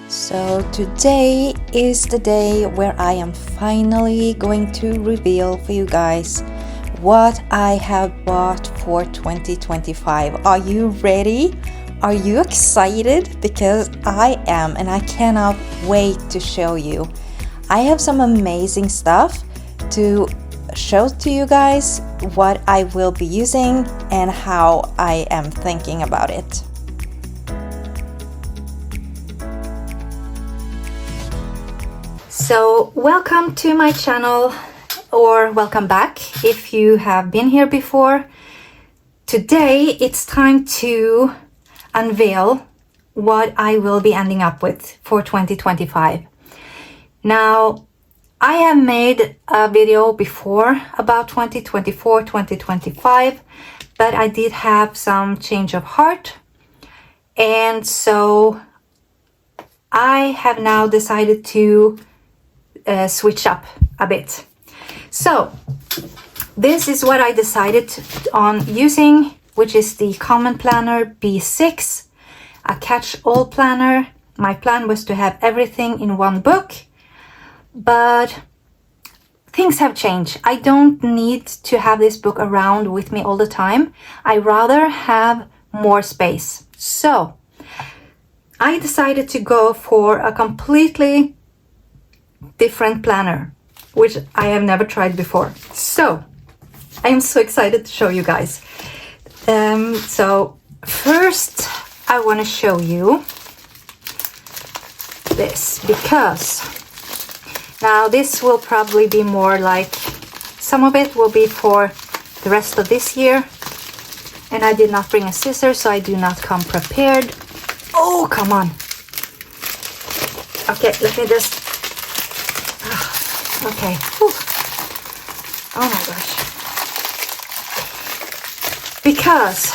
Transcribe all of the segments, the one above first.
So today is the day where I am finally going to reveal for you guys what I have bought for 2025. Are you ready? Are you excited? Because I am, and I cannot wait to show you. I have some amazing stuff to show to you guys what I will be using and how I am thinking about it. So welcome to my channel, or welcome back if you have been here before. Today it's time to unveil what I will be ending up with for 2025. Now, I have made a video before about 2024, 2025, but I did have some change of heart, and so I have now decided to switch up a bit. So this is what I decided on using, which is the Common Planner B6, a catch-all planner. My plan was to have everything in one book, but things have changed. I don't need to have this book around with me all the time. I rather have more space. So I decided to go for a completely different planner, which I have never tried before. So I am so excited to show you guys. So first I want to show you this, because now this will probably be more like, some of it will be for the rest of this year, and I did not bring a scissor, so I do not come prepared. Oh, come on. Okay, let me just okay. Whew. Oh my gosh. Because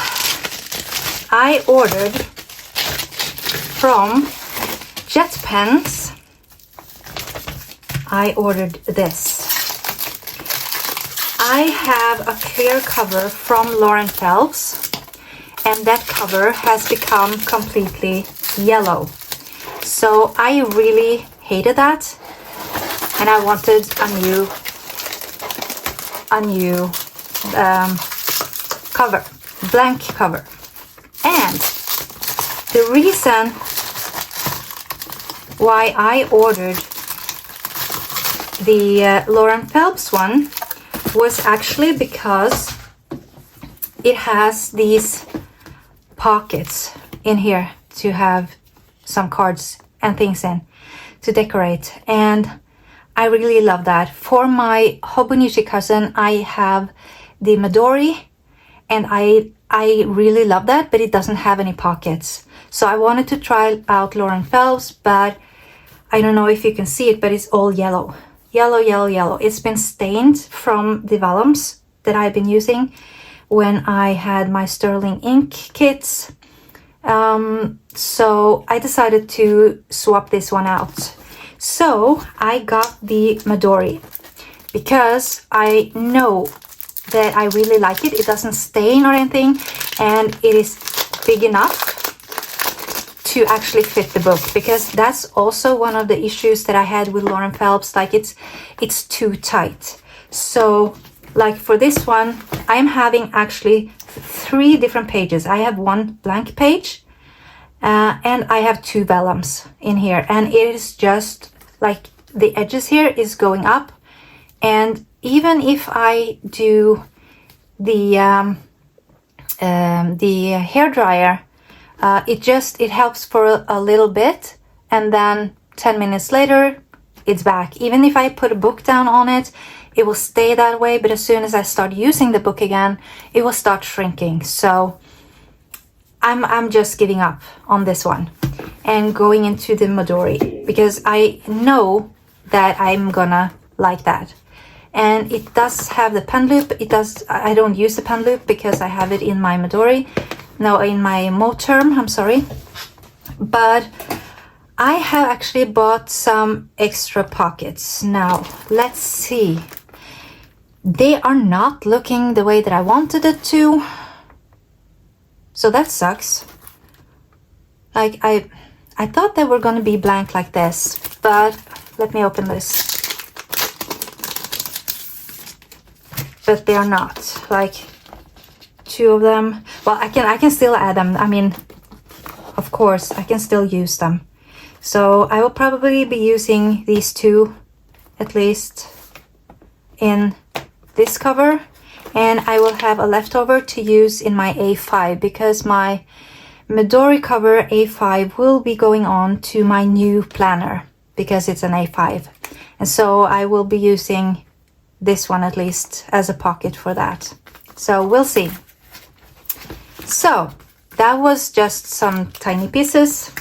I ordered from Jet Pens, I ordered this. I have a clear cover from Lauren Phelps, and that cover has become completely yellow. So I really hated that. And I wanted a new cover, blank cover. And the reason why I ordered the Lauren Phelps one was actually because it has these pockets in here to have some cards and things in to decorate, and I really love that. For my Hobonichi cousin, I have the Midori, and I really love that, but it doesn't have any pockets. So I wanted to try out Lauren Phelps, but I don't know if you can see it, but it's all yellow. Yellow, yellow, yellow. It's been stained from the vellums that I've been using when I had my sterling ink kits. So I decided to swap this one out. So I got the Midori because I know that I really like it. It doesn't stain or anything, and it is big enough to actually fit the book, because that's also one of the issues that I had with Lauren Phelps. Like it's too tight. So like for this one, I'm having actually 3 different pages. I have one blank page, and I have 2 vellums in here, and it is just like the edges here is going up. And even if I do the hair dryer, it helps for a little bit, and then 10 minutes later it's back. Even if I put a book down on it, it will stay that way, but as soon as I start using the book again, it will start shrinking. So I'm just giving up on this one and going into the Midori, because I know that I'm gonna like that. And it does have the pen loop. I don't use the pen loop because I have it in my Midori. No, in my Moterm, I'm sorry. But I have actually bought some extra pockets. Now, let's see. They are not looking the way that I wanted it to. So that sucks. Like I thought they were going to be blank like this, but let me open this. But they are not. Like 2 of them. Well, I can still add them. I mean, of course, I can still use them. So I will probably be using these 2 at least in this cover, and I will have a leftover to use in my A5 because my Midori cover A5 will be going on to my new planner because it's an A5, and so I will be using this one at least as a pocket for that. So we'll see. So that was just some tiny pieces.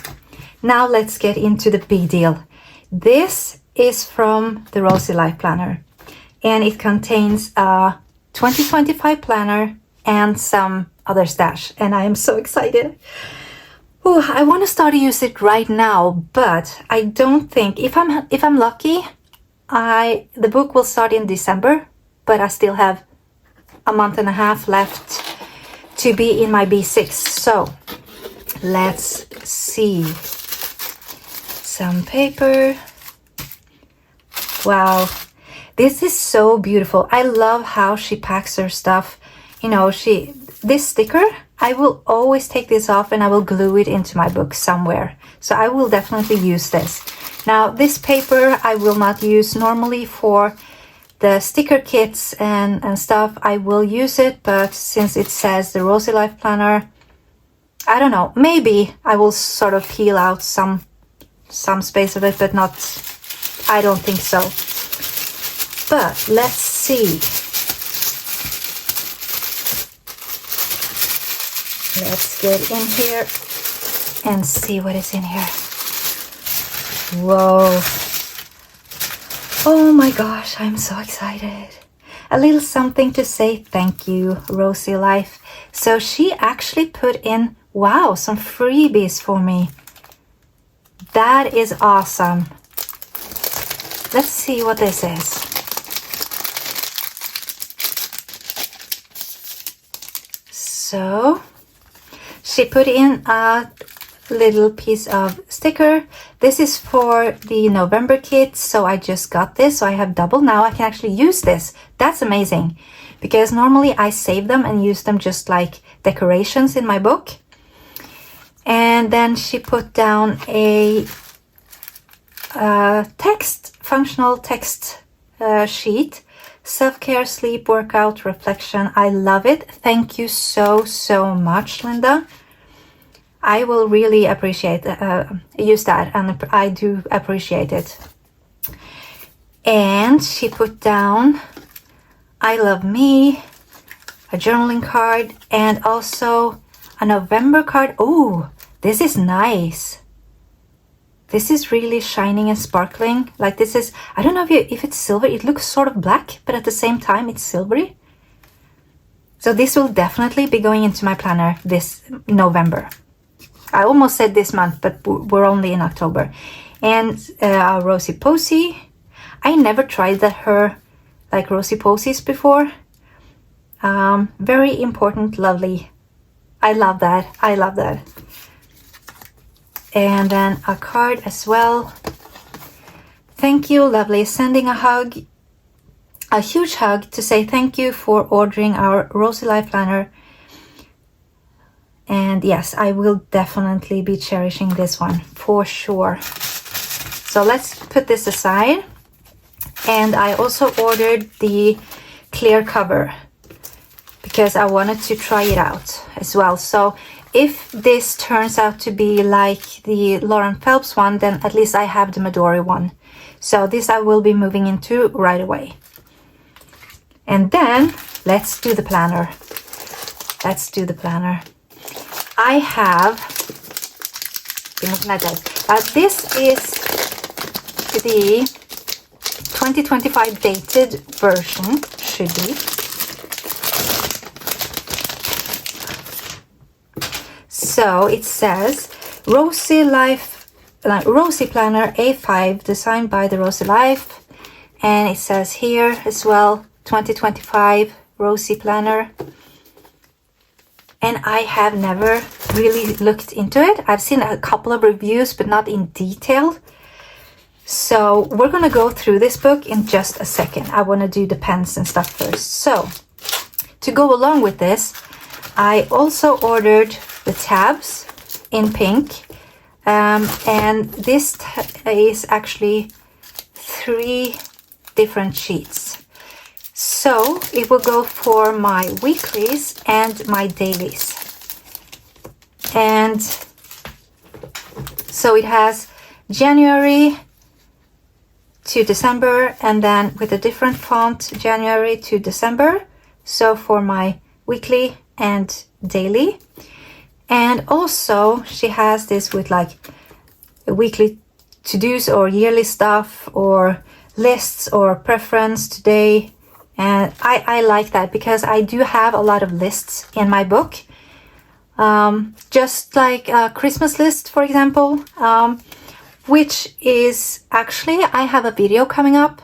Now let's get into the big deal. This is from the Rosey Life Planner, and it contains a 2025 planner and some other stash, and I am so excited. Ooh, I want to start to use it right now, but I don't think, if I'm lucky, the book will start in December, but I still have a month and a half left to be in my B6. So let's see. Some paper. Wow, this is so beautiful. I love how she packs her stuff. You know, this sticker, I will always take this off and I will glue it into my book somewhere. So I will definitely use this. Now, this paper I will not use normally for the sticker kits and stuff. I will use it, but since it says the Rosey Life Planner, I don't know, maybe I will sort of peel out some space of it, but not, I don't think so. But let's see. Let's get in here and see what is in here. Whoa. Oh my gosh, I'm so excited. A little something to say thank you, Rosey Life. So she actually put in, wow, some freebies for me. That is awesome. Let's see what this is. So she put in a little piece of sticker. This is for the November kit, so I just got this, so I have double. Now I can actually use this. That's amazing, because normally I save them and use them just like decorations in my book. And then she put down a functional text sheet. Self-care, sleep, workout, reflection. I love it. Thank you so much, Linda. I will really appreciate use that, and I do appreciate it. And she put down I love me, a journaling card, and also a November card. Oh, this is nice. This is really shining and sparkling. Like this is, I don't know if it's silver. It looks sort of black, but at the same time it's silvery. So this will definitely be going into my planner this November. I almost said this month, but we're only in October. And Rosy Posy. I never tried her like Rosy Posies before. Very important, lovely. I love that. I love that. And then a card as well. Thank you, lovely. Sending a hug. A huge hug to say thank you for ordering our Rosey Life Planner. And yes, I will definitely be cherishing this one for sure. So let's put this aside. And I also ordered the clear cover because I wanted to try it out as well. So if this turns out to be like the Lauren Phelps one, then at least I have the Midori one. So this I will be moving into right away. And then let's do the planner. Let's do the planner. I have, this is the 2025 dated version, should be. So it says Rosey Planner A5, designed by the Rosey Life, and it says here as well 2025 Rosey Planner. and I have never really looked into it. I've seen a couple of reviews, but not in detail. So we're gonna go through this book in just a second. I wanna do the pens and stuff first. So to go along with this, I also ordered the tabs in pink. And this is actually 3 different sheets. So it will go for my weeklies and my dailies. And so it has January to December, and then with a different font, January to December. So for my weekly and daily. And also she has this with like weekly to-dos or yearly stuff or lists or preference today. And I like that because I do have a lot of lists in my book. Just like a Christmas list, for example, which is actually, I have a video coming up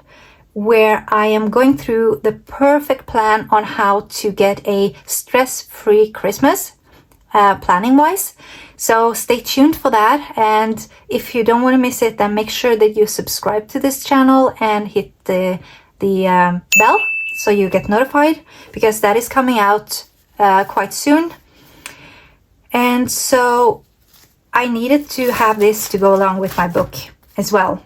where I am going through the perfect plan on how to get a stress-free Christmas, planning wise. So stay tuned for that. And if you don't want to miss it, then make sure that you subscribe to this channel and hit the bell so you get notified, because that is coming out quite soon. And so I needed to have this to go along with my book as well.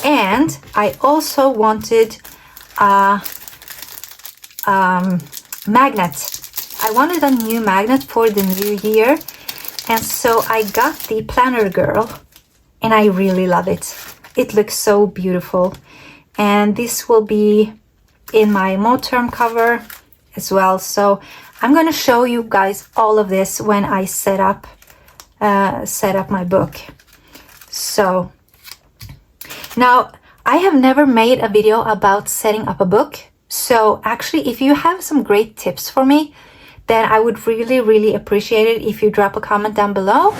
And I also wanted a magnet. I wanted a new magnet for the new year. And so I got the Planner Girl, and I really love it. It looks so beautiful. And this will be in my Moterm cover as well. So I'm going to show you guys all of this when I set up my book. So now I have never made a video about setting up a book. So actually, if you have some great tips for me, then I would really, really appreciate it if you drop a comment down below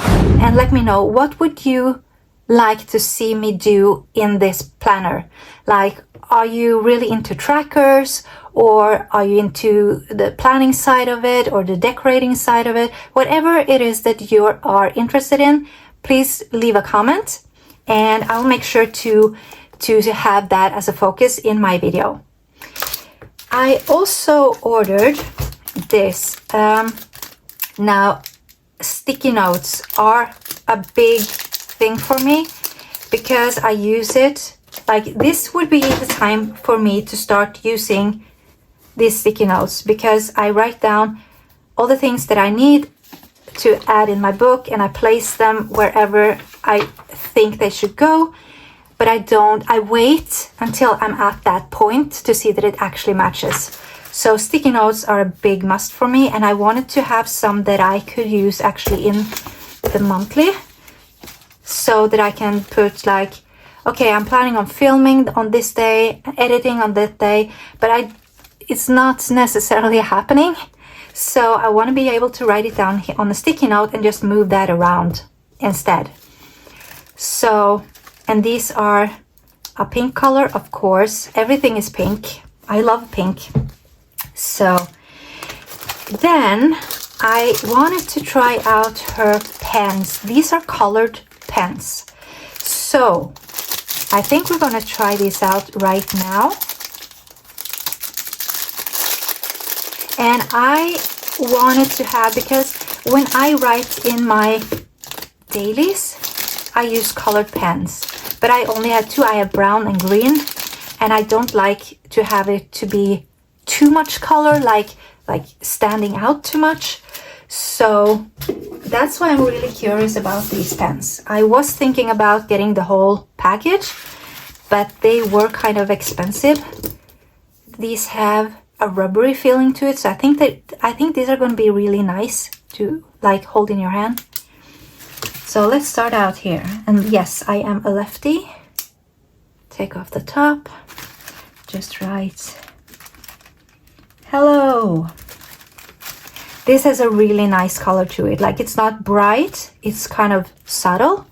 and let me know, what would you like to see me do in this planner? Like, are you really into trackers, or are you into the planning side of it or the decorating side of it? Whatever it is that you are interested in, please leave a comment and I'll make sure to have that as a focus in my video. I also ordered this. Now, sticky notes are a big thing for me because I use it. Like, this would be the time for me to start using these sticky notes, because I write down all the things that I need to add in my book and I place them wherever I think they should go. But I wait until I'm at that point to see that it actually matches. So sticky notes are a big must for me, and I wanted to have some that I could use actually in the monthly, so that I can put like, okay, I'm planning on filming on this day, editing on that day, but it's not necessarily happening. So I want to be able to write it down on a sticky note and just move that around instead. So, and these are a pink color, of course. Everything is pink. I love pink. So then I wanted to try out her pens. These are colored pens. So I think we're going to try these out right now. And I wanted to have, because when I write in my dailies, I use colored pens. But I only had 2. I have brown and green. And I don't like to have it to be too much color, like standing out too much. So that's why I'm really curious about these pens. I was thinking about getting the whole package, but they were kind of expensive. These have a rubbery feeling to it, so I think these are going to be really nice to like hold in your hand. So let's start out here. And yes, I am a lefty. Take off the top. Just write, hello. This has a really nice color to it. Like, it's not bright, it's kind of subtle,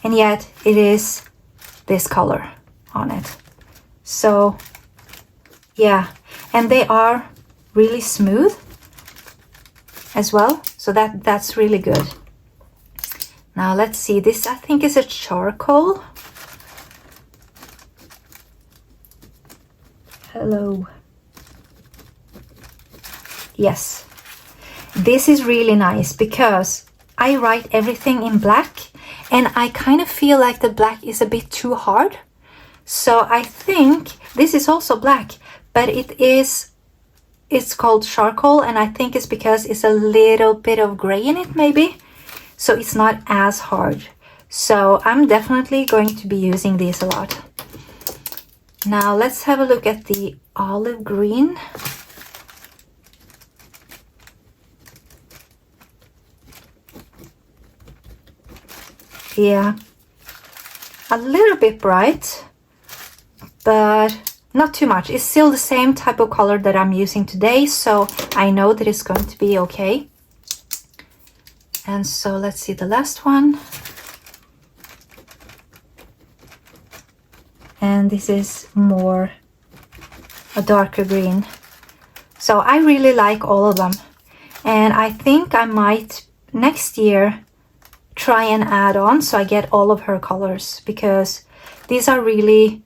and yet it is this color on it. So yeah, and they are really smooth. as well. So that's really good. Now let's see, this I think is a charcoal. Hello. Yes, this is really nice because I write everything in black and I kind of feel like the black is a bit too hard. So I think this is also black, but it's called charcoal, and I think it's because it's a little bit of gray in it maybe. So it's not as hard. So I'm definitely going to be using these a lot. Now let's have a look at the olive green. Yeah, a little bit bright, but not too much. It's still the same type of color that I'm using today, so I know that it's going to be okay. And so let's see the last one. And this is more a darker green. So I really like all of them. And I think I might next year try and add on so I get all of her colors, because these are really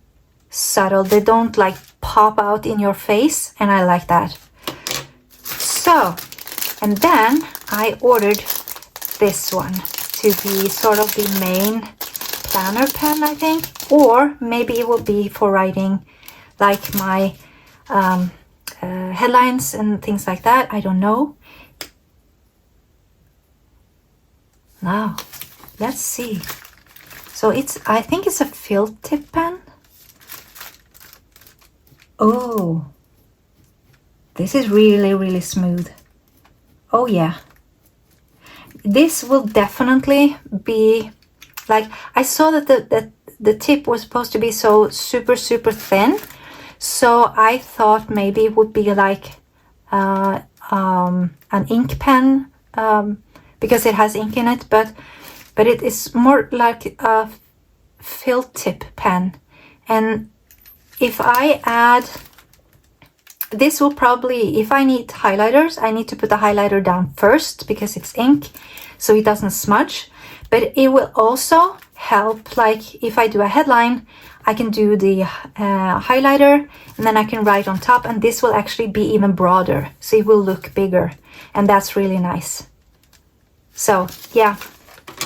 subtle. They don't like pop out in your face, and I like that. So, and then I ordered this one to be sort of the main planner pen, I think, or maybe it will be for writing like my headlines and things like that. I don't know. Now, let's see. So I think it's a field tip pen. Oh, this is really, really smooth. Oh yeah. This will definitely be like, I saw that the tip was supposed to be so super, super thin. So I thought maybe it would be like an ink pen, because it has ink in it, but it is more like a field tip pen. And if I add, this will probably, if I need highlighters, I need to put the highlighter down first because it's ink, so it doesn't smudge. But it will also help, like if I do a headline, I can do the highlighter and then I can write on top, and this will actually be even broader, so it will look bigger, and that's really nice. So yeah,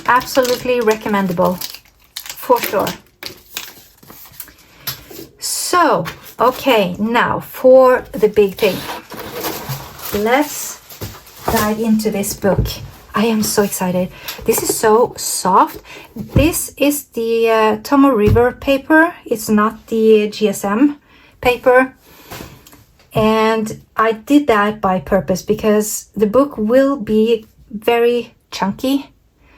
absolutely recommendable for sure. So, okay, now for the big thing. Let's dive into this book. I am so excited. This is so soft. This is the Tomo River paper. It's not the GSM paper. And I did that by purpose because the book will be very chunky.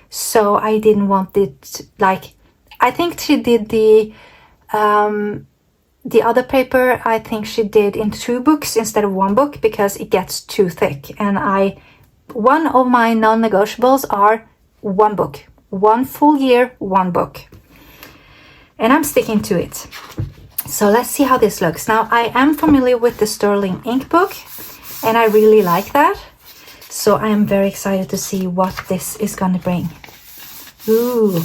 So I didn't want it, like, I think she did the other paper, I think she did in 2 books instead of 1 book because it gets too thick. And one of my non-negotiables are 1 book, 1 full year, 1 book. And I'm sticking to it. So let's see how this looks. Now, I am familiar with the Sterling ink book, and I really like that. So I am very excited to see what this is going to bring. Ooh.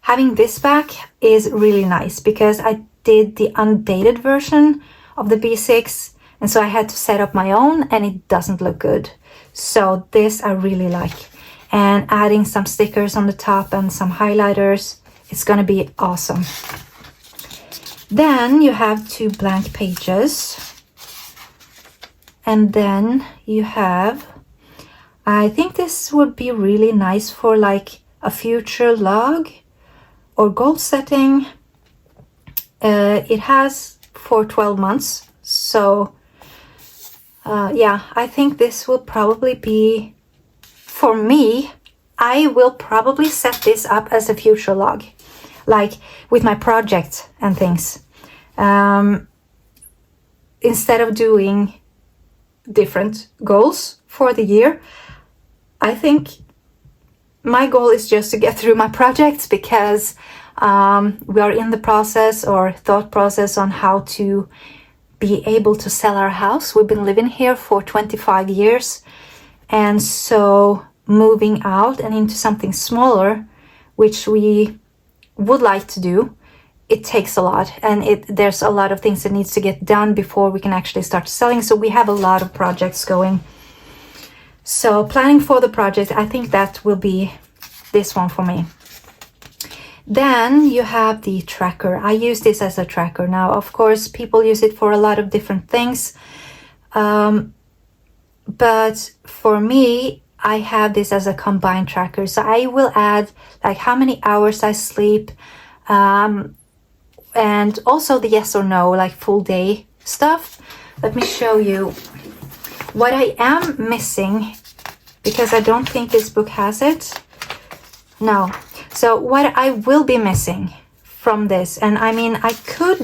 Having this back is really nice because I did the undated version of the B6, and so I had to set up my own, and it doesn't look good. So this I really like. And adding some stickers on the top and some highlighters, it's gonna be awesome. Then you have 2 blank pages. And then you have, I think this would be really nice for like a future log or goal setting. It has for 12 months. So yeah, I think this will probably be, for me, I will probably set this up as a future log, like with my projects and things. Instead of doing different goals for the year, I think my goal is just to get through my projects because we are in the process or thought process on how to be able to sell our house. We've been living here for 25 years And so moving out and into something smaller, which we would like to do, it takes a lot, and there's a lot of things that needs to get done before we can actually start selling. So we have a lot of projects going. So planning for the project, I think that will be this one for me. Then you have the tracker. I use this as a tracker. Now, of course, people use it for a lot of different things. But for me, I have this as a combined tracker. So I will add like how many hours I sleep, and also the yes or no, like full day stuff. Let me show you what I am missing, because I don't think this book has it. No. So what I will be missing from this, and I mean, I could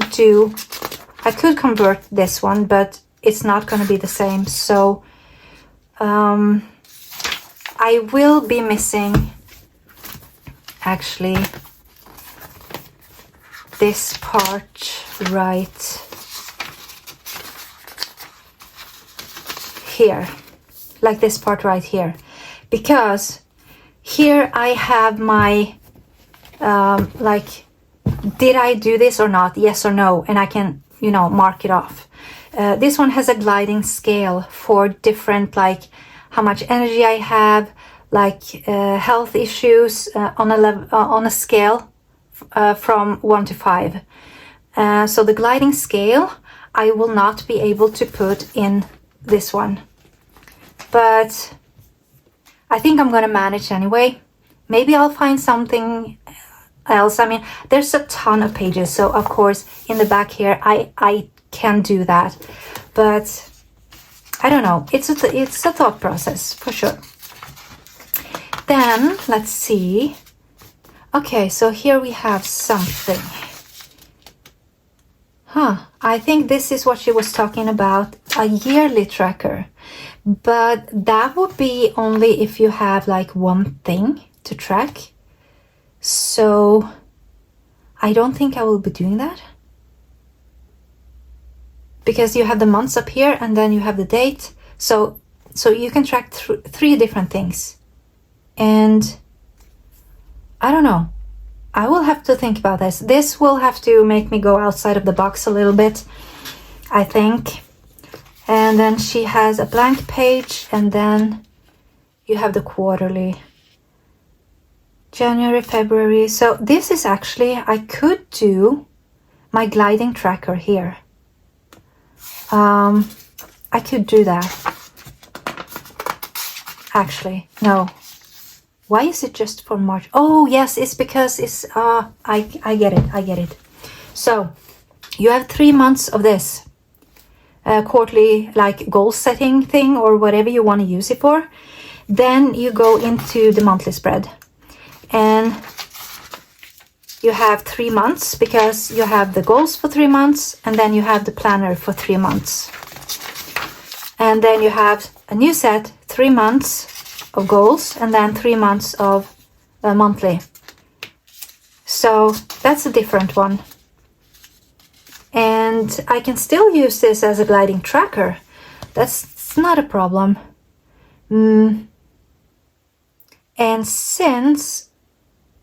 convert this one, but it's not going to be the same. So I will be missing actually this part right here, like this part right here, because here I have my like, did I do this or not, yes or no, and I can, you know, mark it off. This one has a gliding scale for different, like how much energy I have, like health issues, on a scale from 1 to 5. So the gliding scale I will not be able to put in this one, but I think I'm gonna manage anyway. Maybe I'll find something else. I mean, there's a ton of pages, so of course in the back here I can do that, but I don't know. It's a thought process for sure. Then let's see. Okay, so here we have something. I think this is what she was talking about, a yearly tracker. But that would be only if you have like one thing to track. So I don't think I will be doing that, because you have the months up here and then you have the date. So you can track 3 different things. And I don't know. I will have to think about this. This will have to make me go outside of the box a little bit, I think. And then she has a blank page, and then you have the quarterly. January, February. So this is actually, I could do my gliding tracker here. I could do that. Actually, no. Why is it just for March? Oh, yes, it's because it's, I get it. So you have 3 months of this quarterly, like goal setting thing, or whatever you want to use it for. Then you go into the monthly spread, and you have 3 months, because you have the goals for 3 months, and then you have the planner for 3 months. And then you have a new set, 3 months of goals, and then 3 months of monthly. So that's a different one. And I can still use this as a gliding tracker. That's not a problem. And since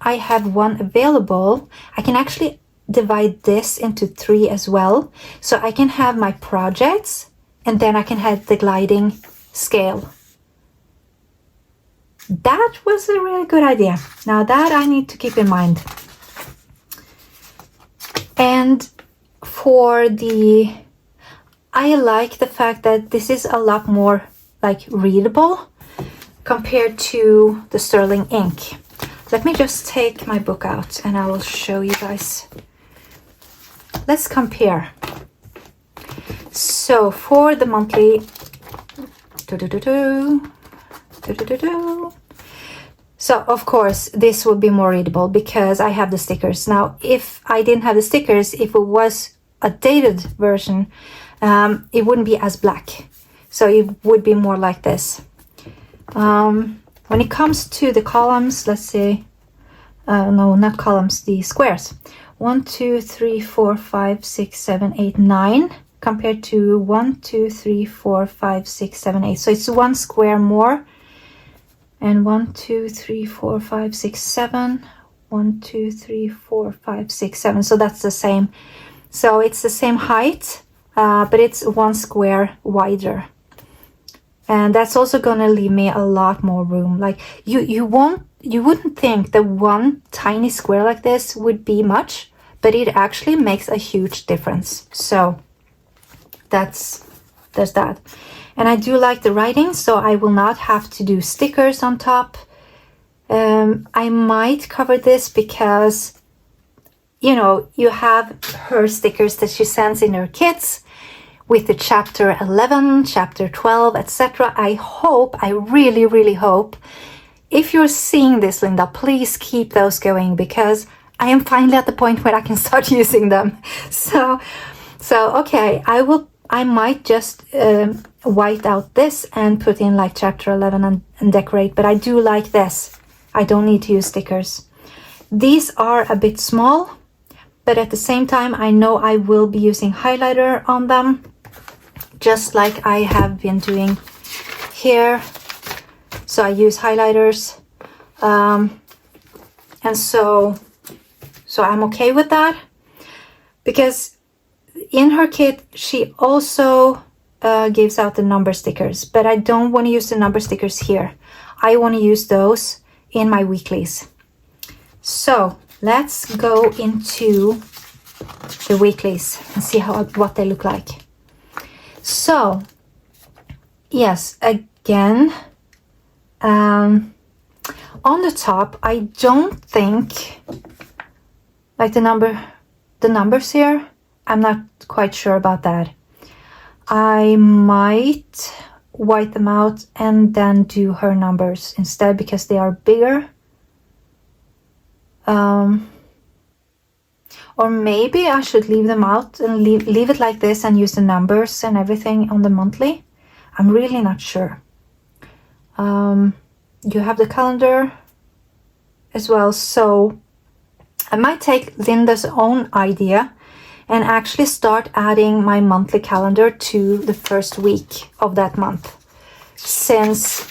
I have one available, I can actually divide this into 3 as well. So I can have my projects, and then I can have the gliding scale. That was a really good idea. Now that I need to keep in mind. And for the, I like the fact that this is a lot more like readable compared to the sterling ink. Let me just take my book out and I will show you guys. Let's compare. So for the monthly, so of course this would be more readable because I have the stickers. Now if I didn't have the stickers, if it was a dated version, it wouldn't be as black, so it would be more like this. When it comes to the columns, let's see, no, not columns, the squares. 1, 2, 3, 4, 5, 6, 7, 8, 9. compared to 1, 2, 3, 4, 5, 6, 7, 8. So it's 1 square more. And 1, 2, 3, 4, 5, 6, 7. 1, 2, 3, 4, 5, 6, 7. So that's the same. So it's the same height, but it's 1 square wider. And that's also gonna leave me a lot more room. Like you wouldn't think that one tiny square like this would be much, but it actually makes a huge difference. So there's that. And I do like the writing, so I will not have to do stickers on top. I might cover this because, you know, you have her stickers that she sends in her kits with the chapter 11, chapter 12, etc. I really, really hope, if you're seeing this, Linda, please keep those going, because I am finally at the point where I can start using them. So okay, I might just white out this and put in like chapter 11 and decorate, but I do like this. I don't need to use stickers. These are a bit small, but at the same time, I know I will be using highlighter on them, just like I have been doing here. So I use highlighters, and so I'm okay with that, because in her kit she also gives out the number stickers, but I don't want to use the number stickers here. I want to use those in my weeklies. So let's go into the weeklies and see what they look like. So yes, again, on the top, I don't think, like the numbers here, I'm not quite sure about that. I might white them out and then do her numbers instead, because they are bigger. Or maybe I should leave them out and leave it like this and use the numbers and everything on the monthly. I'm really not sure. You have the calendar as well, so I might take Linda's own idea and actually start adding my monthly calendar to the first week of that month. Since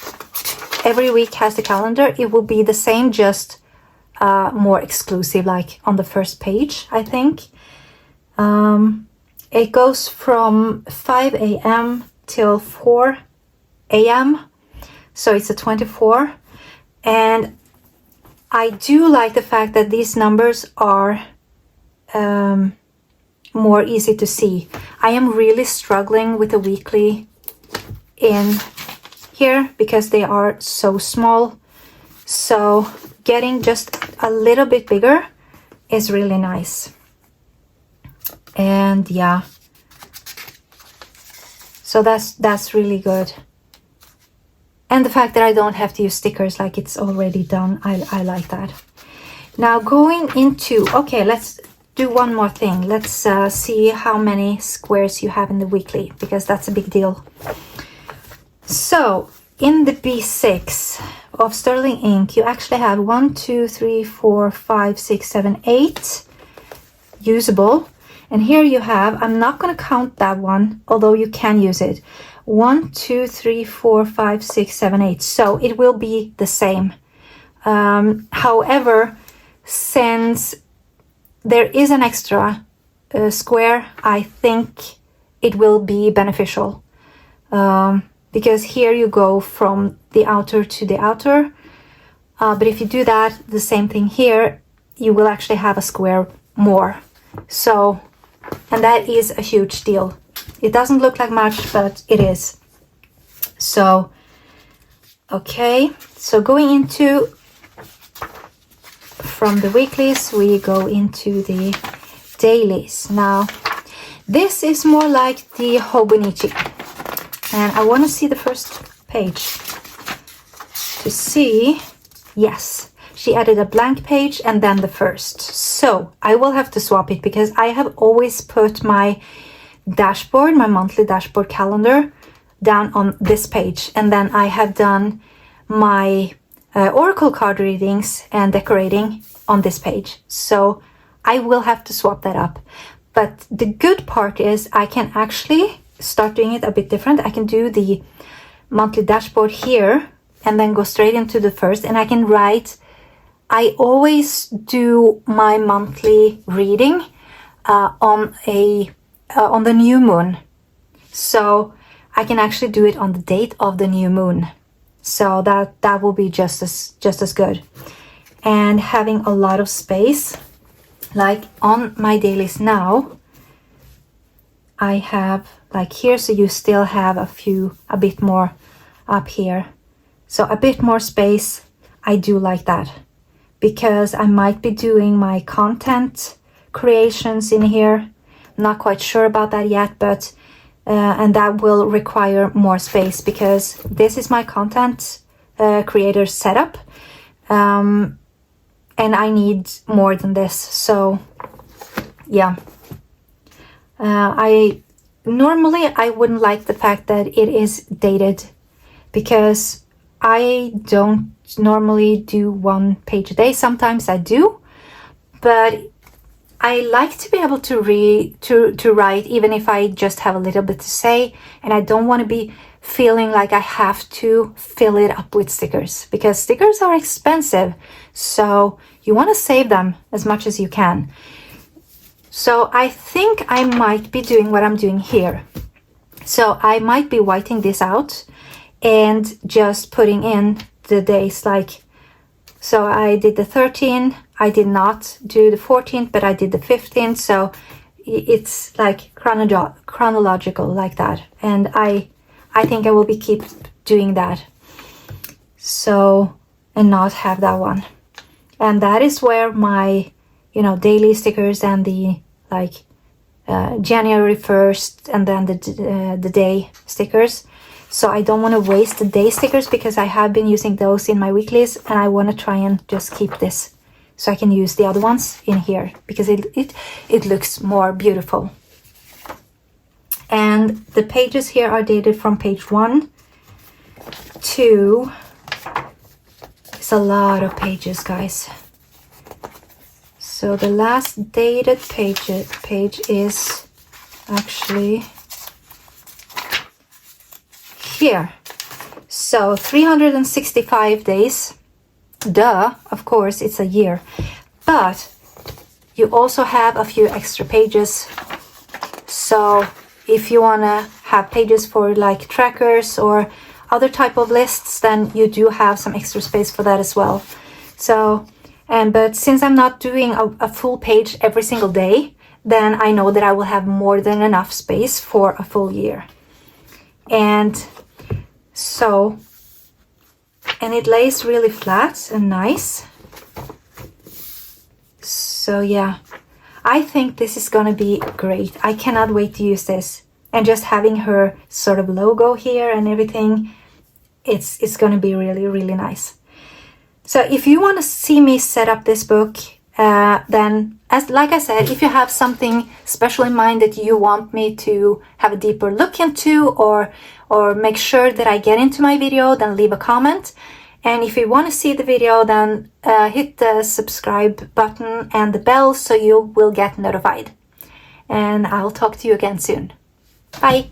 every week has the calendar, it will be the same, just more exclusive, like on the first page, I think. It goes from 5 a.m. till 4 a.m. So it's a 24. And I do like the fact that these numbers are more easy to see. I am really struggling with the weekly in here because they are so small. So getting just a little bit bigger is really nice. And yeah, so that's really good. And the fact that I don't have to use stickers, like it's already done, I like that. Now going into, okay, let's do one more thing. Let's see how many squares you have in the weekly, because that's a big deal. So in the B6 of sterling ink, you actually have 1, 2, 3, 4, 5, 6, 7, 8 usable. And here you have, I'm not going to count that one, although you can use it. 1, 2, 3, 4, 5, 6, 7, 8. So it will be the same. However, since there is an extra square, I think it will be beneficial. Because here you go from the outer to the outer. But if you do that, the same thing here, you will actually have a square more. So, and that is a huge deal. It doesn't look like much, but it is. So, okay. So going into, from the weeklies, we go into the dailies. Now, this is more like the Hobonichi. And I want to see the first page to see. Yes, she added a blank page and then the first. So I will have to swap it, because I have always put my dashboard, my monthly dashboard calendar, down on this page. And then I have done my oracle card readings and decorating on this page. So I will have to swap that up. But the good part is I can actually start doing it a bit different. I can do the monthly dashboard here and then go straight into the first, and I can write. I always do my monthly reading on the new moon, so I can actually do it on the date of the new moon. So that will be just as good. And having a lot of space, like on my dailies now, I have like here, so you still have a bit more up here. So a bit more space, I do like that, because I might be doing my content creations in here. I'm not quite sure about that yet, but and that will require more space, because this is my content creator setup, and I need more than this. So yeah, I wouldn't like the fact that it is dated, because I don't normally do 1 page a day. Sometimes I do, but I like to be able to write, even if I just have a little bit to say, and I don't want to be feeling like I have to fill it up with stickers, because stickers are expensive, so you want to save them as much as you can. So I think I might be doing what I'm doing here. So I might be whiting this out and just putting in the days, like, so I did the 13th, I did not do the 14th, but I did the 15th, so it's like chronological like that, and I think I will keep doing that, so, and not have that one. And that is where my, daily stickers and the like January 1st and then the day stickers. So I don't want to waste the day stickers, because I have been using those in my weeklies, and I want to try and just keep this so I can use the other ones in here, because it looks more beautiful. And the pages here are dated from page 1 to, it's a lot of pages, guys. So the last dated page is actually here. So 365 days. Duh, of course, it's a year. But you also have a few extra pages. So if you want to have pages for like trackers or other type of lists, then you do have some extra space for that as well. So, but since I'm not doing a full page every single day, then I know that I will have more than enough space for a full year. And so, and it lays really flat and nice. So yeah, I think this is gonna be great. I cannot wait to use this. And just having her sort of logo here and everything, it's gonna be really, really nice. So if you want to see me set up this book, then like I said, if you have something special in mind that you want me to have a deeper look into, or make sure that I get into my video, then leave a comment. And if you want to see the video, then hit the subscribe button and the bell so you will get notified. And I'll talk to you again soon. Bye!